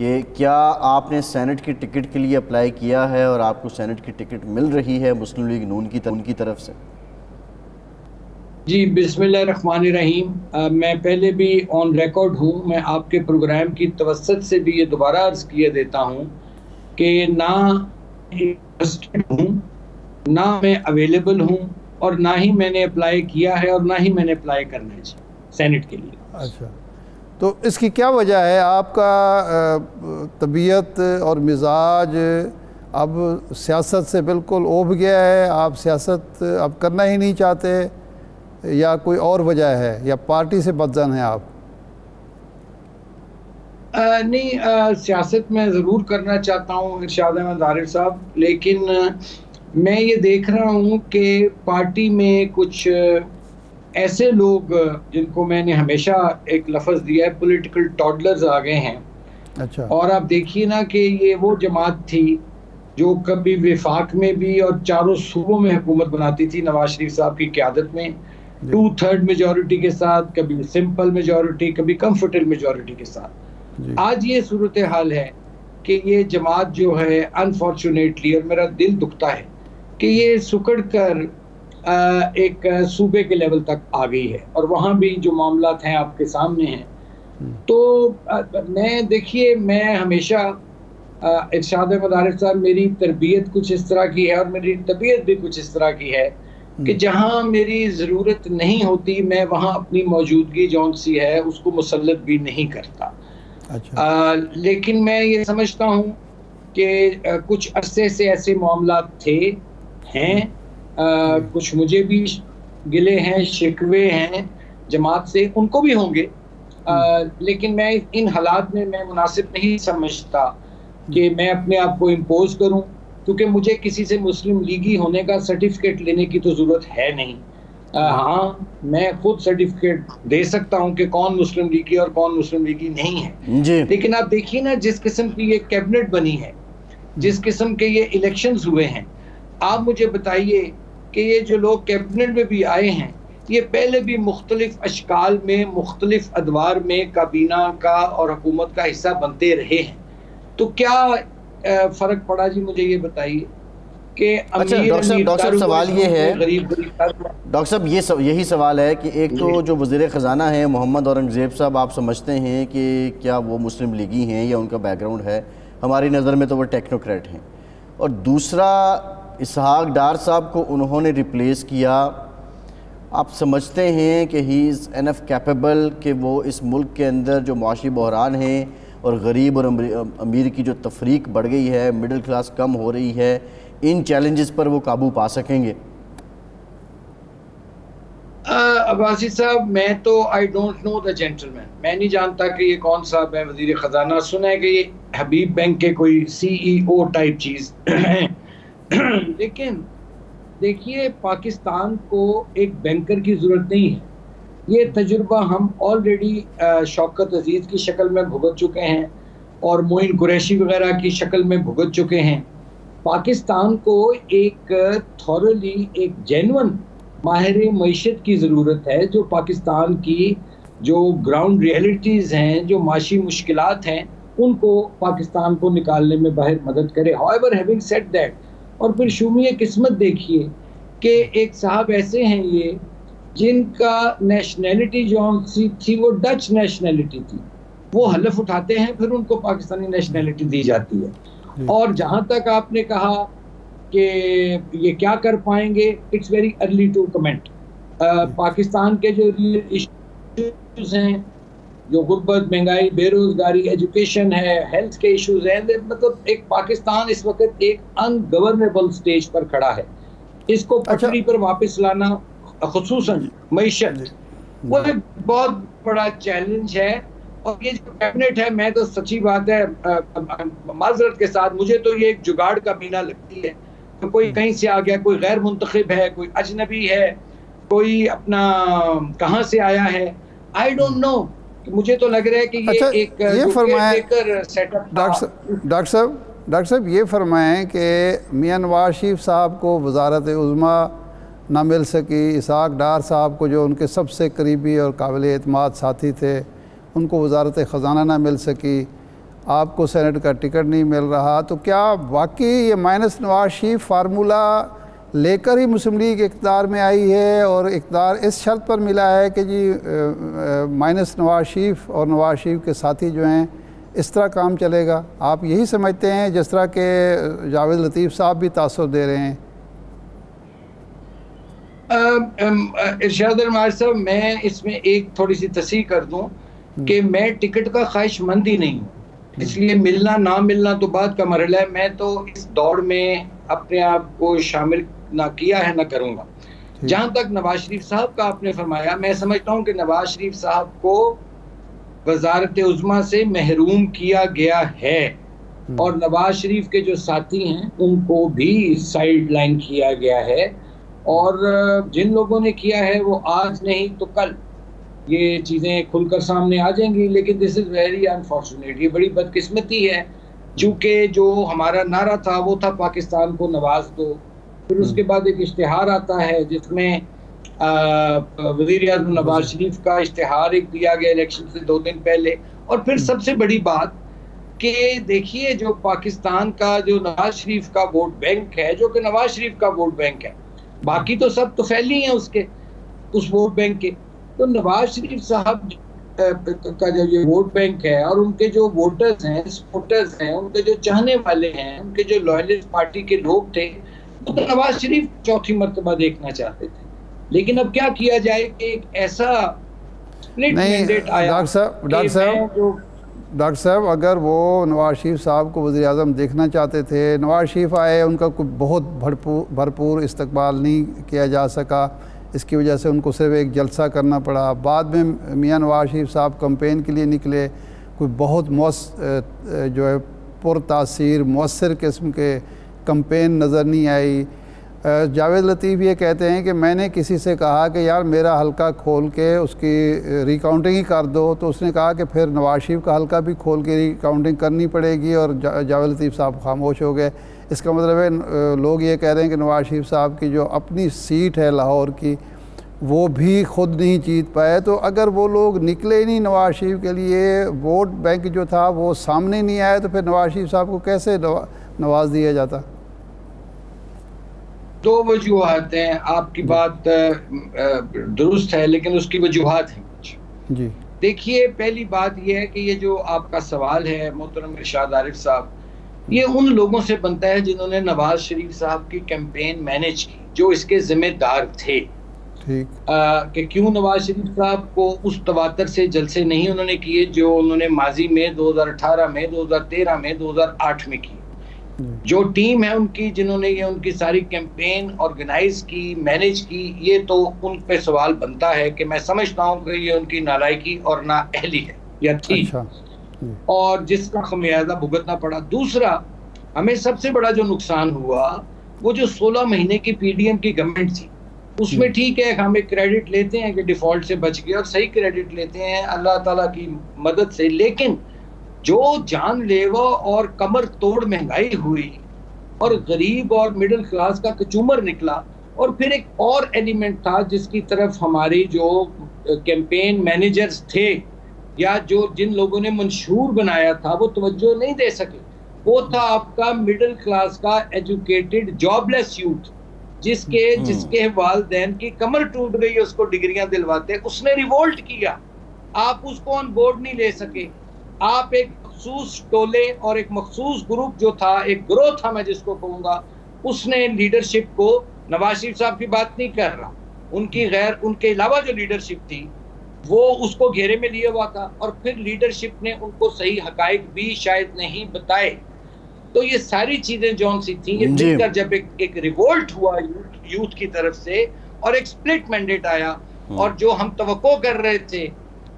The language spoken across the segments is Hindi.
कि क्या आपने सेनेट की टिकट के लिए अप्लाई किया है और आपको सेनेट की टिकट मिल रही है मुस्लिम लीग नून की तरफ से? जी, बिस्मिल्लाहिर्रहमानिर्रहीम। मैं पहले भी ऑन रिकॉर्ड हूँ। मैं आपके प्रोग्राम की तवस्सुत से भी ये दोबारा अर्ज़ किए देता हूँ कि ना इंटरेस्टेड हूँ, ना मैं अवेलेबल हूँ, और ना ही मैंने अप्लाई किया है और ना ही मैंने अप्लाई करना है सेनेट के लिए। अच्छा, तो इसकी क्या वजह है? आपका तबीयत और मिजाज अब सियासत से बिल्कुल उब गया है, आप सियासत अब करना ही नहीं चाहते, या कोई और वजह है, या पार्टी से बदजन हैं आप? नहीं, सियासत में ज़रूर करना चाहता हूँ इरशाद अहमद आरिफ साहब, लेकिन मैं ये देख रहा हूँ कि पार्टी में कुछ ऐसे लोग जिनको मैंने हमेशा एक लफ्ज़ दिया है, पॉलिटिकल टॉडलर्स आ गए हैं। अच्छा। और आप देखिए ना कि ये वो जमात थी जो कभी विफाक में भी और चारों सूबों में हुकूमत बनाती थी नवाज शरीफ साहब की क़यादत में, 2/3 मेजॉरिटी के साथ, कभी सिंपल मेजॉरिटी, कभी कंफर्टेबल मेजॉरिटी के साथ। आज ये सूरत हाल है कि ये जमात जो है अनफॉर्चुनेटली, और मेरा दिल दुखता है कि ये सुकड़ कर एक सूबे के लेवल तक आ गई है, और वहाँ भी जो मामलात हैं आपके सामने हैं। तो मैं देखिए, मैं हमेशा इरशाद अहमद आरिफ साहब, मेरी तरबियत कुछ इस तरह की है और मेरी तबीयत भी कुछ इस तरह की है कि जहाँ मेरी ज़रूरत नहीं होती मैं वहाँ अपनी मौजूदगी जौन सी है उसको मुसल्लत भी नहीं करता। अच्छा। लेकिन मैं ये समझता हूँ कि कुछ अरसे से ऐसे मामलात हैं, कुछ मुझे भी गिले हैं, शिकवे हैं जमात से, उनको भी होंगे, लेकिन मैं इन हालात में मैं मुनासिब नहीं समझता कि मैं अपने आप को इम्पोज करूं, क्योंकि मुझे किसी से मुस्लिम लीगी होने का सर्टिफिकेट लेने की तो ज़रूरत है नहीं। हाँ, मैं खुद सर्टिफिकेट दे सकता हूं कि कौन मुस्लिम लीगी और कौन मुस्लिम लीगी नहीं है जी। लेकिन आप देखिए ना, जिस किस्म की ये कैबिनेट बनी है, जिस किस्म के ये इलेक्शंस हुए हैं, आप मुझे बताइए कि ये जो लोग कैबिनेट में भी आए हैं, ये पहले भी मुख्तलिफ अशकाल में, मुख्तलिफ अदवार में काबीना का और हुकूमत का हिस्सा बनते रहे हैं। तो क्या फ़र्क पड़ा जी? मुझे ये बताइए कि अच्छा डॉक्टर साहब सवाल ये है, डॉक्टर साहब यही सवाल है कि एक तो जो वज़ीर ख़जाना है मोहम्मद औरंगज़ेब साहब, आप समझते हैं कि क्या वो मुस्लिम लीगी हैं या उनका बैकग्राउंड है? हमारी नज़र में तो वो टेक्नोक्रेट हैं। और दूसरा, इसहाक डार साहब को उन्होंने रिप्लेस किया। आप समझते हैं कि ही इज़ एनफ कैपेबल कि वो इस मुल्क के अंदर जो माशी बहरान है और गरीब और अमीर की जो तफरीक बढ़ गई है, मिडिल क्लास कम हो रही है, इन चैलेंजेस पर वो काबू पा सकेंगे? अब्बासी साहब, मैं तो I don't know the gentleman, मैं नहीं जानता कि ये कौन साहब है वज़ीर ख़जाना। सुना है कि ये हबीब बैंक के कोई CEO टाइप चीज़ लेकिन देखिए, पाकिस्तान को एक बैंकर की ज़रूरत नहीं है। ये तजुर्बा हम ऑलरेडी शौकत अजीज़ की शक्ल में भुगत चुके हैं और मोइन कुरैशी वगैरह की शक्ल में भुगत चुके हैं। पाकिस्तान को एक थॉरली, एक जेन्युइन माहिर मईशत की ज़रूरत है, जो पाकिस्तान की जो ग्राउंड रियलिटीज़ हैं, जो माशी मुश्किलात हैं, उनको पाकिस्तान को निकालने में बाहर मदद करे। हाउएवर, हैविंग सेड दैट, और फिर शुमिए किस्मत देखिए कि एक साहब ऐसे हैं ये, जिनका नेशनैलिटी जो सी थी वो डच नेशनैलिटी थी, वो हलफ उठाते हैं, फिर उनको पाकिस्तानी नेशनैलिटी दी जाती है। और जहाँ तक आपने कहा कि ये क्या कर पाएंगे, it's very early to comment. Pakistan के जो इश्यूज हैं, जो गुर्बत, महंगाई, बेरोजगारी, एजुकेशन है, हेल्थ के इश्यूज हैं, मतलब एक पाकिस्तान इस वक्त एक अनगवर्नेबल स्टेज पर खड़ा है। इसको पटरी पर वापस लाना, खुसूसन मईशत, वो एक बहुत बड़ा चैलेंज है। और ये जो कैबिनेट है, मैं तो सच्ची बात है, माजरत के साथ, मुझे तो ये एक जुगाड़ का मीना लगती है। तो कोई कहीं से आ गया, कोई गैर मुंतखब है, कोई अजनबी है, कोई अपना कहाँ से आया है, आई डोंट नो। मुझे तो लग रहा है कि ये अच्छा, एक सेटअप। डॉक्टर साहब ये फरमाएं कि मियां नवाज शरीफ साहब को वज़ारत उज़्मा ना मिल सकी, इसहाक डार साहब को जो उनके सबसे करीबी और काबिल एतमाद साथी थे उनको वज़ारत ख़जाना ना मिल सकी, आपको सेनेट का टिकट नहीं मिल रहा, तो क्या वाकई ये माइनस नवाज शरीफ फार्मूला लेकर ही मुस्लिम लीग इक़्तिदार में आई है और इक़्तिदार इस शर्त पर मिला है कि जी माइनस नवाज शरीफ और नवाज शरीफ के साथी जो हैं इस तरह काम चलेगा? आप यही समझते हैं जिस तरह के जावेद लतीफ़ साहब भी तासुर दे रहे हैं? इरशाद अहमद साहब, मैं इसमें एक थोड़ी सी तस्हीह कर दूं कि मैं टिकट का ख्वाहिशमंद ही नहीं हूँ, इसलिए मिलना ना मिलना तो बात का मरहला है। मैं तो इस दौड़ में अपने आप को शामिल ना किया है ना करूँगा। जहाँ तक नवाज शरीफ साहब का आपने फरमाया, मैं समझता हूँ कि नवाज शरीफ साहब को वजारत उज़्मा से महरूम किया गया है और नवाज शरीफ के जो साथी हैं उनको भी साइड लाइन किया गया है, और जिन लोगों ने किया है वो आज नहीं तो कल ये चीज़ें खुलकर सामने आ जाएंगी। लेकिन दिस इज़ वेरी अनफॉर्चुनेट, ये बड़ी बदकिस्मती है, चूँकि जो हमारा नारा था वो था पाकिस्तान को नवाज दो। फिर उसके बाद एक इश्तिहार आता है जिसमें वज़ीर आज़म नवाज शरीफ का इश्तिहार एक दिया गया इलेक्शन से 2 दिन पहले। और फिर सबसे बड़ी बात कि देखिए, जो पाकिस्तान का जो नवाज शरीफ का वोट बैंक है, जो कि नवाज शरीफ का वोट बैंक है, बाकी तो सब तो फैली हैं उसके उस वोट बैंक के, तो नवाज शरीफ साहब का जो ये वोट बैंक है और उनके जो वोटर्स हैं, सपोर्टर्स हैं, उनके जो चाहने वाले हैं, उनके जो लॉयलिस्ट पार्टी के लोग थे, वो तो नवाज शरीफ चौथी मर्तबा देखना चाहते थे। लेकिन अब क्या किया जाए कि एक ऐसा स्प्लिट मैंडेट आया। डॉक्टर साहब, अगर वो नवाज शरीफ साहब को वज़ीर आज़म देखना चाहते थे, नवाज शरीफ आए, उनका कोई बहुत भरपूर इस्तकबाल नहीं किया जा सका, इसकी वजह से उनको सिर्फ एक जलसा करना पड़ा। बाद में मियां नवाज शरीफ साहब कैंपेन के लिए निकले, कोई बहुत जो है पुरतासीर मौसर किस्म के कैंपेन नज़र नहीं आई। जावेद लतीफ़ ये कहते हैं कि मैंने किसी से कहा कि यार मेरा हलका खोल के उसकी रिकाउंटिंग ही कर दो, तो उसने कहा कि फिर नवाज शरीफ का हलका भी खोल के रिकाउंटिंग करनी पड़ेगी, और जावेद लतीफ़ साहब खामोश हो गए। इसका मतलब है लोग ये कह रहे हैं कि नवाज शरीफ साहब की जो अपनी सीट है लाहौर की, वो भी ख़ुद नहीं जीत पाए। तो अगर वो लोग निकले ही नहीं नवाज शरीफ के लिए, वोट बैंक जो था वो सामने नहीं आया, तो फिर नवाज शरीफ साहब को कैसे नवाज दिया जाता? 2 वजूहात हैं, आपकी बात दुरुस्त है, लेकिन उसकी वजूहात हैं कुछ। जी देखिए, पहली बात यह है कि ये जो आपका सवाल है मोहतरम इरशाद आरिफ साहब, ये उन लोगों से बनता है जिन्होंने नवाज शरीफ साहब की कैंपेन मैनेज की, जो इसके जिम्मेदार थे। कि क्यों नवाज शरीफ साहब को उस तवातर से जलसे नहीं उन्होंने किए जो उन्होंने माजी में 2018 में, 2013 में, 2008 में किए। जो टीम है उनकी, जिन्होंने ये उनकी सारी कैंपेन ऑर्गेनाइज की, मैनेज की, ये तो उन पे सवाल बनता है कि मैं समझता हूँ कि ये उनकी नालायकी और नाअहली है या थी। अच्छा। और जिसका खमियाजा भुगतना पड़ा। दूसरा, हमें सबसे बड़ा जो नुकसान हुआ वो जो 16 महीने की पीडीएम की गवर्नमेंट थी, उसमें ठीक है हम एक क्रेडिट लेते हैं कि डिफॉल्ट से बच गए, और सही क्रेडिट लेते हैं अल्लाह ताला की मदद से। लेकिन जो जानलेवा और कमर तोड़ महंगाई हुई और गरीब और मिडिल क्लास का कचूमर निकला, और फिर एक और एलिमेंट था जिसकी तरफ हमारी जो कैंपेन मैनेजर्स थे या जो जिन लोगों ने मंशूर बनाया था वो तवज्जो नहीं दे सके, वो था आपका मिडिल क्लास का एजुकेटेड जॉबलेस यूथ, जिसके वालिदैन की कमर टूट गई, उसको डिग्रियां दिलवाते, उसने रिवोल्ट किया। आप उसको ऑन बोर्ड नहीं ले सके। आप एक मखसूस टोले और एक मखसूस ग्रुप जो था, एक ग्रोह था मैं जिसको कहूँगा, उसने लीडरशिप को, नवाज शरीफ साहब की बात नहीं कर रहा, उनके अलावा जो लीडरशिप थी वो उसको घेरे में लिए हुआ था, और फिर लीडरशिप ने उनको सही हकाइक भी शायद नहीं बताए। तो ये सारी चीजें जौन सी थी, ये मिलकर जब एक रिवोल्ट हुआ यूथ की तरफ से और एक स्प्लिट मैंडेट आया, और जो हम तवक्को कर रहे थे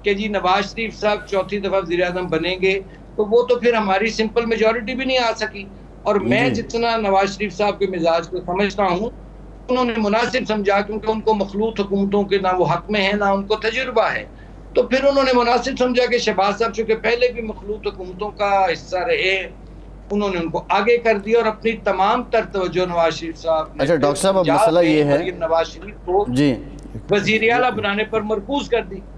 कि जी नवाज शरीफ साहब चौथी दफा वज़ीर आज़म बनेंगे, तो वो तो फिर हमारी सिंपल मेजॉरिटी भी नहीं आ सकी। और मैं जितना नवाज शरीफ साहब के मिजाज को समझता हूँ, उन्होंने मुनासिब समझा, क्योंकि उनको मखलूत हुकूमतों के ना वो हक में है ना उनको तजुर्बा है, तो फिर उन्होंने मुनासिब समझा कि शहबाज साहब चूँकि पहले भी मखलूत हुकूमतों का हिस्सा रहे, उन्होंने उनको आगे कर दिया और अपनी तमाम तर तवज्जो नवाज शरीफ साहब। अच्छा डॉक्टर साहब, अब मसला ये है नवाज शरीफ को वज़ीर आला बनाने पर मरकूज कर दी।